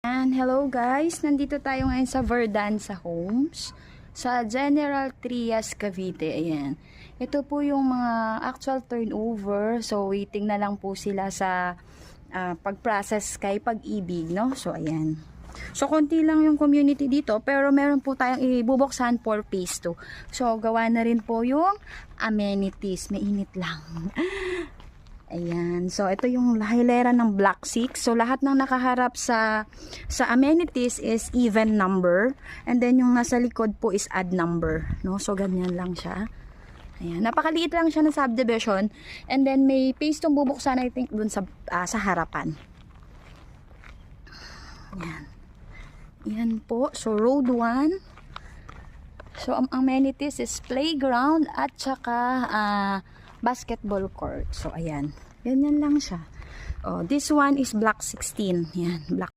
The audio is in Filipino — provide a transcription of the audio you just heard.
And hello guys, nandito tayo ngayon sa Verdanza Homes sa General Trias, Cavite. Ayan. Ito po yung mga actual turnover. So waiting na lang po sila sa pag-process kay Pag-ibig, no? So ayan. So konti lang yung community dito, pero meron po tayong ibubuksan for phase 2. So gawa na rin po yung amenities. Mainit lang. Ayan. So, ito yung hilera ng Block 6. So, lahat ng nakaharap sa amenities is even number. And then, yung nasa likod po is odd number. No? So, ganyan lang siya. Ayan. Napakaliit lang siya ng subdivision. And then, may phase 2 bubuksan, I think, dun sa harapan. Ayan. Ayan po. So, road 1. So, ang amenities is playground at saka basketball court. So, ayan. Ganyan lang siya. Oh, this one is block 16. Yan, block